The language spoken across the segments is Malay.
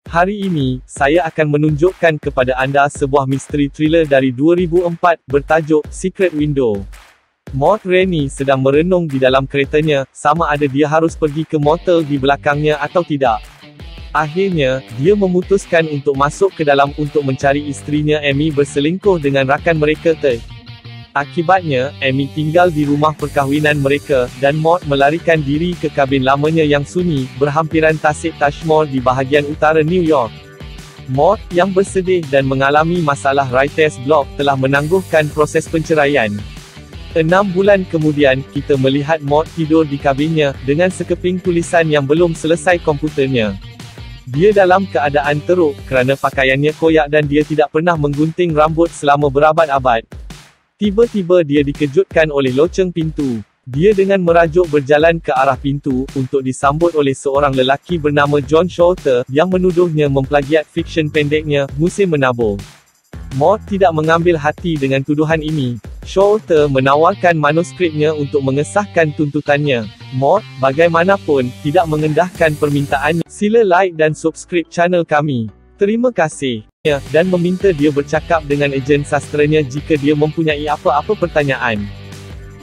Hari ini, saya akan menunjukkan kepada anda sebuah misteri thriller dari 2004, bertajuk Secret Window. Maud Rennie sedang merenung di dalam keretanya, sama ada dia harus pergi ke motel di belakangnya atau tidak. Akhirnya, dia memutuskan untuk masuk ke dalam untuk mencari isterinya Amy berselingkuh dengan rakan mereka Akibatnya, Amy tinggal di rumah perkahwinan mereka, dan Maud melarikan diri ke kabin lamanya yang sunyi, berhampiran Tasik Taj Mall di bahagian utara New York. Maud, yang bersedih dan mengalami masalah writer's block, telah menangguhkan proses penceraian. 6 bulan kemudian, kita melihat Maud tidur di kabinnya, dengan sekeping tulisan yang belum selesai komputernya. Dia dalam keadaan teruk, kerana pakaiannya koyak dan dia tidak pernah menggunting rambut selama berabad-abad. Tiba-tiba dia dikejutkan oleh loceng pintu. Dia dengan merajuk berjalan ke arah pintu, untuk disambut oleh seorang lelaki bernama John Shorter, yang menuduhnya memplagiat fiksyen pendeknya, Musim Menabur. Maud tidak mengambil hati dengan tuduhan ini. Shorter menawarkan manuskripnya untuk mengesahkan tuntutannya. Maud, bagaimanapun, tidak mengendahkan permintaannya. Sila like dan subscribe channel kami. Terima kasih. Dan meminta dia bercakap dengan ejen sastranya jika dia mempunyai apa-apa pertanyaan.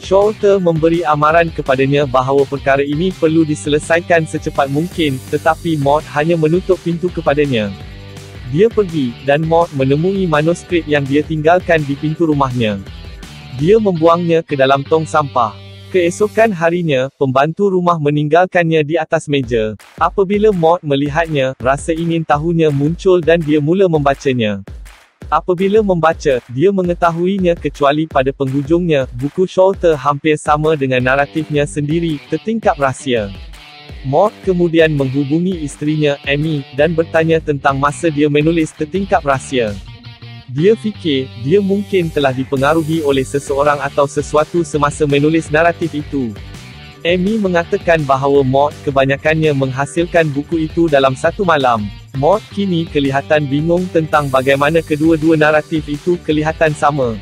Shorter memberi amaran kepadanya bahawa perkara ini perlu diselesaikan secepat mungkin, tetapi Maud hanya menutup pintu kepadanya. Dia pergi, dan Maud menemui manuskrip yang dia tinggalkan di pintu rumahnya. Dia membuangnya ke dalam tong sampah. Keesokan harinya, pembantu rumah meninggalkannya di atas meja. Apabila Maud melihatnya, rasa ingin tahunya muncul dan dia mula membacanya. Apabila membaca, dia mengetahuinya kecuali pada penghujungnya, buku Shorter hampir sama dengan naratifnya sendiri, tertingkap rahsia. Maud kemudian menghubungi isterinya, Amy, dan bertanya tentang masa dia menulis tertingkap rahsia. Dia fikir, dia mungkin telah dipengaruhi oleh seseorang atau sesuatu semasa menulis naratif itu. Amy mengatakan bahawa Maud kebanyakannya menghasilkan buku itu dalam satu malam. Maud kini kelihatan bingung tentang bagaimana kedua-dua naratif itu kelihatan sama.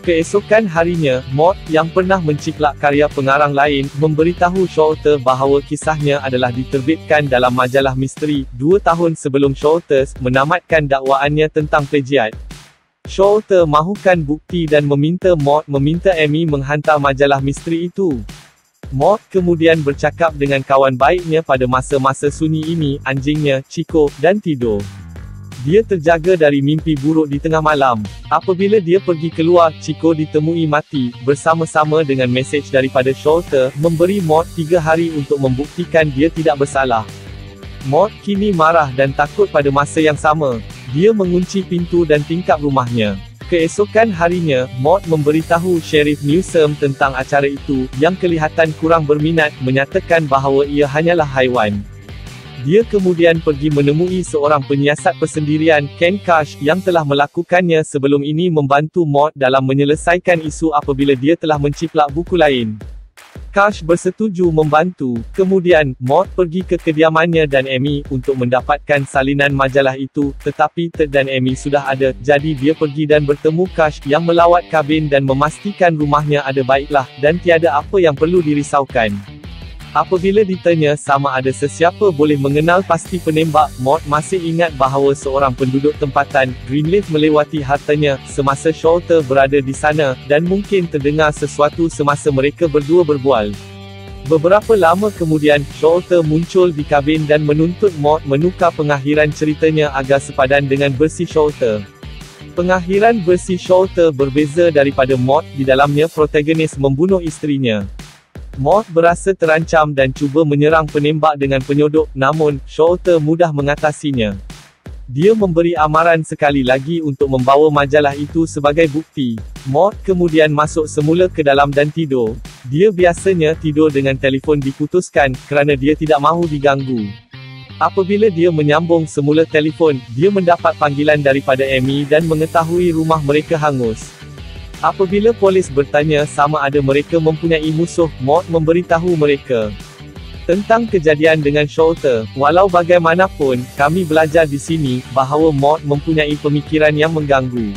Keesokan harinya, Maud, yang pernah menciplak karya pengarang lain, memberitahu Shorter bahawa kisahnya adalah diterbitkan dalam majalah misteri, 2 tahun sebelum Shorter menamatkan dakwaannya tentang plagiat. Shorter mahukan bukti dan meminta Maud meminta Amy menghantar majalah misteri itu. Maud kemudian bercakap dengan kawan baiknya pada masa-masa sunyi ini, anjingnya, Chico, dan tidur. Dia terjaga dari mimpi buruk di tengah malam. Apabila dia pergi keluar, Chico ditemui mati, bersama-sama dengan mesej daripada Shorter, memberi Maud 3 hari untuk membuktikan dia tidak bersalah. Maud kini marah dan takut pada masa yang sama. Dia mengunci pintu dan tingkap rumahnya. Keesokan harinya, Maud memberitahu Sheriff Newsom tentang acara itu, yang kelihatan kurang berminat, menyatakan bahawa ia hanyalah haiwan. Dia kemudian pergi menemui seorang penyiasat persendirian, Ken Cash, yang telah melakukannya sebelum ini membantu Maud dalam menyelesaikan isu apabila dia telah menciplak buku lain. Cash bersetuju membantu. Kemudian, Maud pergi ke kediamannya dan Amy, untuk mendapatkan salinan majalah itu, tetapi Ted dan Amy sudah ada, jadi dia pergi dan bertemu Cash, yang melawat kabin dan memastikan rumahnya ada baiklah, dan tiada apa yang perlu dirisaukan. Apabila ditanya sama ada sesiapa boleh mengenal pasti penembak, Maud masih ingat bahawa seorang penduduk tempatan, Greenleaf, melewati hartanya, semasa Shorter berada di sana, dan mungkin terdengar sesuatu semasa mereka berdua berbual. Beberapa lama kemudian, Shorter muncul di kabin dan menuntut Maud menukar pengakhiran ceritanya agar sepadan dengan versi Shorter. Pengakhiran versi Shorter berbeza daripada Maud, di dalamnya protagonis membunuh isterinya. Maud berasa terancam dan cuba menyerang penembak dengan penyodok, namun, Shorter mudah mengatasinya. Dia memberi amaran sekali lagi untuk membawa majalah itu sebagai bukti. Maud kemudian masuk semula ke dalam dan tidur. Dia biasanya tidur dengan telefon diputuskan, kerana dia tidak mahu diganggu. Apabila dia menyambung semula telefon, dia mendapat panggilan daripada Amy dan mengetahui rumah mereka hangus. Apabila polis bertanya sama ada mereka mempunyai musuh, Maud memberitahu mereka tentang kejadian dengan Shorter. Walau bagaimanapun, kami belajar di sini, bahawa Maud mempunyai pemikiran yang mengganggu.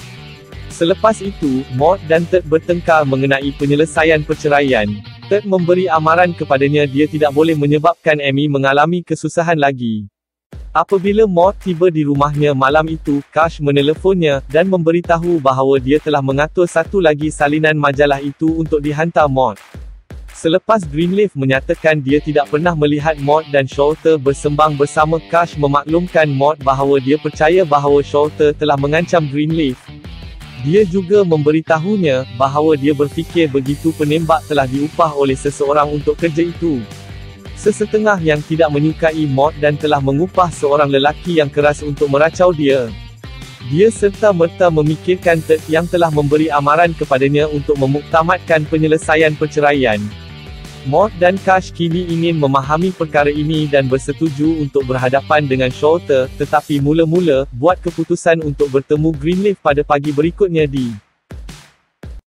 Selepas itu, Maud dan Ted bertengkar mengenai penyelesaian perceraian. Ted memberi amaran kepadanya dia tidak boleh menyebabkan Amy mengalami kesusahan lagi. Apabila Maud tiba di rumahnya malam itu, Kash menelefonnya, dan memberitahu bahawa dia telah mengatur satu lagi salinan majalah itu untuk dihantar Maud. Selepas Greenleaf menyatakan dia tidak pernah melihat Maud dan Sholto bersembang bersama, Kash memaklumkan Maud bahawa dia percaya bahawa Sholto telah mengancam Greenleaf. Dia juga memberitahunya bahawa dia berfikir begitu penembak telah diupah oleh seseorang untuk kerja itu. Sesetengah yang tidak menyukai Maud dan telah mengupah seorang lelaki yang keras untuk meracau dia. Dia serta-merta memikirkan Ted yang telah memberi amaran kepadanya untuk memuktamadkan penyelesaian perceraian. Maud dan Kash kini ingin memahami perkara ini dan bersetuju untuk berhadapan dengan Sholto, tetapi mula-mula buat keputusan untuk bertemu Greenleaf pada pagi berikutnya di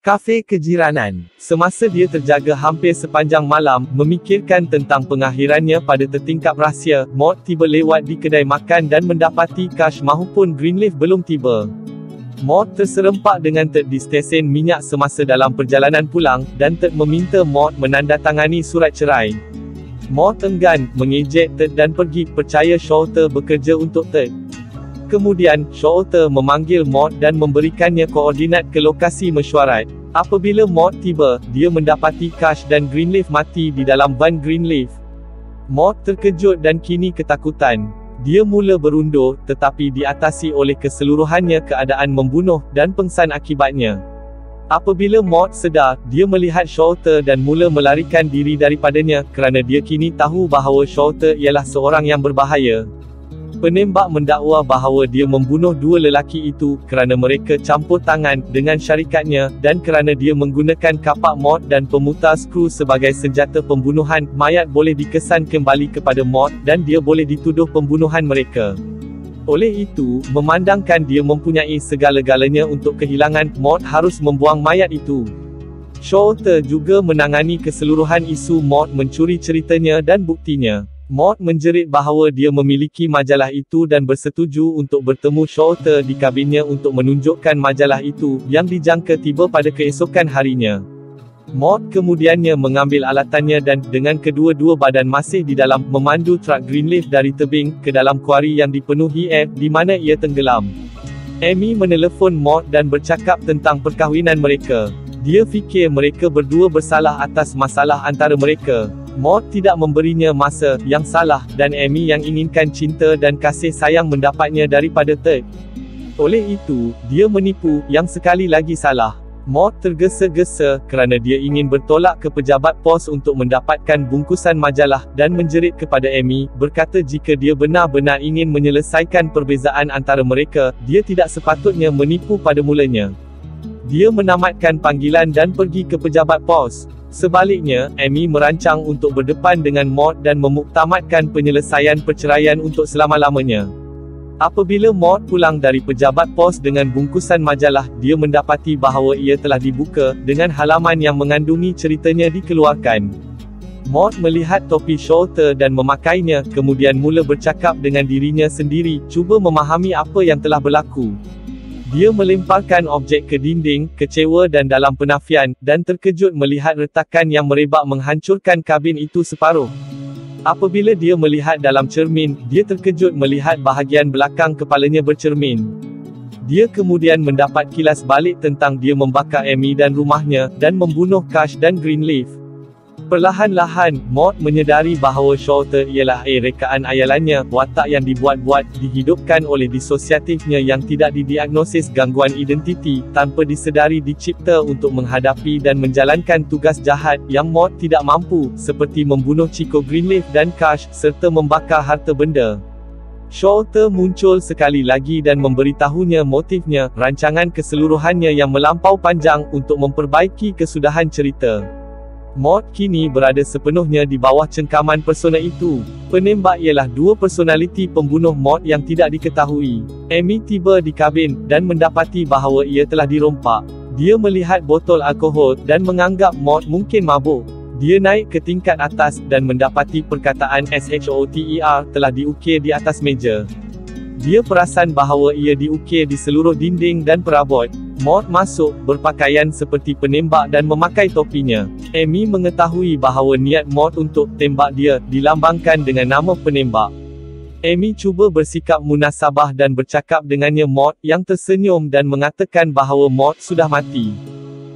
kafe kejiranan. Semasa dia terjaga hampir sepanjang malam, memikirkan tentang pengakhirannya pada tertingkap rahsia, Maud tiba lewat di kedai makan dan mendapati Kash mahupun Greenleaf belum tiba. Maud terserempak dengan Ted di stesen minyak semasa dalam perjalanan pulang, dan Ted meminta Maud menandatangani surat cerai. Maud enggan, mengejek Ted dan pergi, percaya Sholto bekerja untuk Ted. Kemudian, Sholto memanggil Maud dan memberikannya koordinat ke lokasi mesyuarat. Apabila Maud tiba, dia mendapati Kash dan Greenleaf mati di dalam van Greenleaf. Maud terkejut dan kini ketakutan. Dia mula berundur, tetapi diatasi oleh keseluruhannya keadaan membunuh, dan pengsan akibatnya. Apabila Maud sedar, dia melihat Sholto dan mula melarikan diri daripadanya, kerana dia kini tahu bahawa Sholto ialah seorang yang berbahaya. Penembak mendakwa bahawa dia membunuh dua lelaki itu, kerana mereka campur tangan dengan syarikatnya, dan kerana dia menggunakan kapak Maud dan pemutar skru sebagai senjata pembunuhan. Mayat boleh dikesan kembali kepada Maud, dan dia boleh dituduh pembunuhan mereka. Oleh itu, memandangkan dia mempunyai segala-galanya untuk kehilangan, Maud harus membuang mayat itu. Sholto juga menangani keseluruhan isu Maud mencuri ceritanya dan buktinya. Maud menjerit bahawa dia memiliki majalah itu dan bersetuju untuk bertemu Sholto di kabinnya untuk menunjukkan majalah itu, yang dijangka tiba pada keesokan harinya. Maud kemudiannya mengambil alatannya dan, dengan kedua-dua badan masih di dalam, memandu truk Greenleaf dari tebing ke dalam kuari yang dipenuhi air, di mana ia tenggelam. Amy menelefon Maud dan bercakap tentang perkahwinan mereka. Dia fikir mereka berdua bersalah atas masalah antara mereka. Maud tidak memberinya masa yang salah, dan Amy yang inginkan cinta dan kasih sayang mendapatnya daripada Ted. Oleh itu, dia menipu, yang sekali lagi salah. Maud tergesa-gesa, kerana dia ingin bertolak ke pejabat pos untuk mendapatkan bungkusan majalah, dan menjerit kepada Amy, berkata jika dia benar-benar ingin menyelesaikan perbezaan antara mereka, dia tidak sepatutnya menipu pada mulanya. Dia menamatkan panggilan dan pergi ke pejabat pos. Sebaliknya, Amy merancang untuk berdepan dengan Maud dan memuktamadkan penyelesaian perceraian untuk selama-lamanya. Apabila Maud pulang dari pejabat pos dengan bungkusan majalah, dia mendapati bahawa ia telah dibuka, dengan halaman yang mengandungi ceritanya dikeluarkan. Maud melihat topi Sholto dan memakainya, kemudian mula bercakap dengan dirinya sendiri, cuba memahami apa yang telah berlaku. Dia melemparkan objek ke dinding, kecewa dan dalam penafian, dan terkejut melihat retakan yang merebak menghancurkan kabin itu separuh. Apabila dia melihat dalam cermin, dia terkejut melihat bahagian belakang kepalanya bercermin. Dia kemudian mendapat kilas balik tentang dia membakar Amy dan rumahnya, dan membunuh Kash dan Greenleaf. Perlahan-lahan, Maud menyedari bahawa Sholto ialah rekaan ayalannya, watak yang dibuat-buat, dihidupkan oleh disosiatifnya yang tidak didiagnosis gangguan identiti, tanpa disedari dicipta untuk menghadapi dan menjalankan tugas jahat, yang Maud tidak mampu, seperti membunuh Chico Greenleaf dan Kash, serta membakar harta benda. Sholto muncul sekali lagi dan memberitahunya motifnya, rancangan keseluruhannya yang melampau panjang, untuk memperbaiki kesudahan cerita. Maud kini berada sepenuhnya di bawah cengkaman persona itu. Penembak ialah dua personaliti pembunuh Maud yang tidak diketahui. Amy tiba di kabin, dan mendapati bahawa ia telah dirompak. Dia melihat botol alkohol, dan menganggap Maud mungkin mabuk. Dia naik ke tingkat atas, dan mendapati perkataan SHOTER telah diukir di atas meja. Dia perasan bahawa ia diukir di seluruh dinding dan perabot. Maud masuk, berpakaian seperti penembak dan memakai topinya. Amy mengetahui bahawa niat Maud untuk tembak dia, dilambangkan dengan nama penembak. Amy cuba bersikap munasabah dan bercakap dengannya Maud, yang tersenyum dan mengatakan bahawa Maud sudah mati.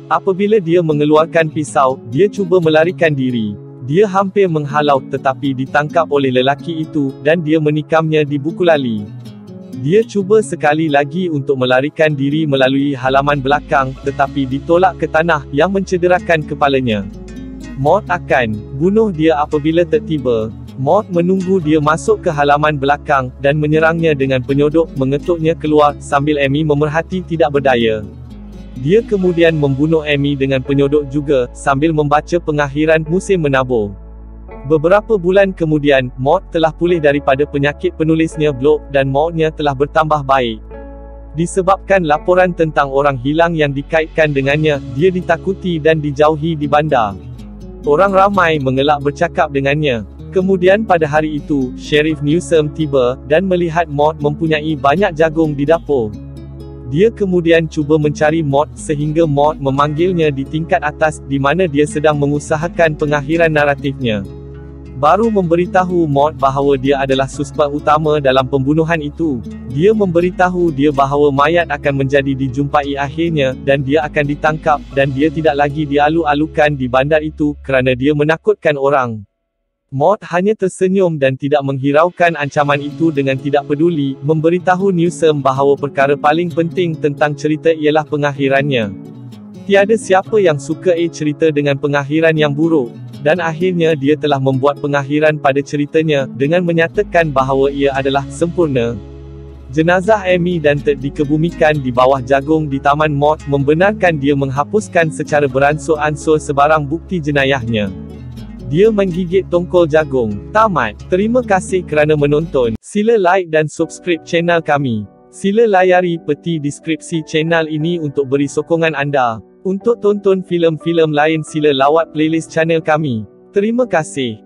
Apabila dia mengeluarkan pisau, dia cuba melarikan diri. Dia hampir menghalau tetapi ditangkap oleh lelaki itu, dan dia menikamnya di buku lali. Dia cuba sekali lagi untuk melarikan diri melalui halaman belakang, tetapi ditolak ke tanah, yang mencederakan kepalanya. Maud akan bunuh dia apabila tertiba. Maud menunggu dia masuk ke halaman belakang, dan menyerangnya dengan penyodok, mengetuknya keluar, sambil Amy memerhati tidak berdaya. Dia kemudian membunuh Amy dengan penyodok juga, sambil membaca pengakhiran musim menabur. Beberapa bulan kemudian, Maud telah pulih daripada penyakit penulisnya blog, dan moodnya telah bertambah baik. Disebabkan laporan tentang orang hilang yang dikaitkan dengannya, dia ditakuti dan dijauhi di bandar. Orang ramai mengelak bercakap dengannya. Kemudian pada hari itu, Sheriff Newsom tiba, dan melihat Maud mempunyai banyak jagung di dapur. Dia kemudian cuba mencari Maud, sehingga Maud memanggilnya di tingkat atas, di mana dia sedang mengusahakan pengakhiran naratifnya. Baru memberitahu Maud bahawa dia adalah suspek utama dalam pembunuhan itu. Dia memberitahu dia bahawa mayat akan menjadi dijumpai akhirnya, dan dia akan ditangkap, dan dia tidak lagi dialu-alukan di bandar itu, kerana dia menakutkan orang. Maud hanya tersenyum dan tidak menghiraukan ancaman itu dengan tidak peduli, memberitahu Newsom bahawa perkara paling penting tentang cerita ialah pengakhirannya. Tiada siapa yang suka cerita dengan pengakhiran yang buruk, dan akhirnya dia telah membuat pengakhiran pada ceritanya, dengan menyatakan bahawa ia adalah sempurna. Jenazah Amy dan Ted dikebumikan di bawah jagung di Taman Maud, membenarkan dia menghapuskan secara beransur-ansur sebarang bukti jenayahnya. Dia menggigit tongkol jagung. Tamat. Terima kasih kerana menonton. Sila like dan subscribe channel kami. Sila layari peti deskripsi channel ini untuk beri sokongan anda. Untuk tonton filem-filem lain sila lawat playlist channel kami. Terima kasih.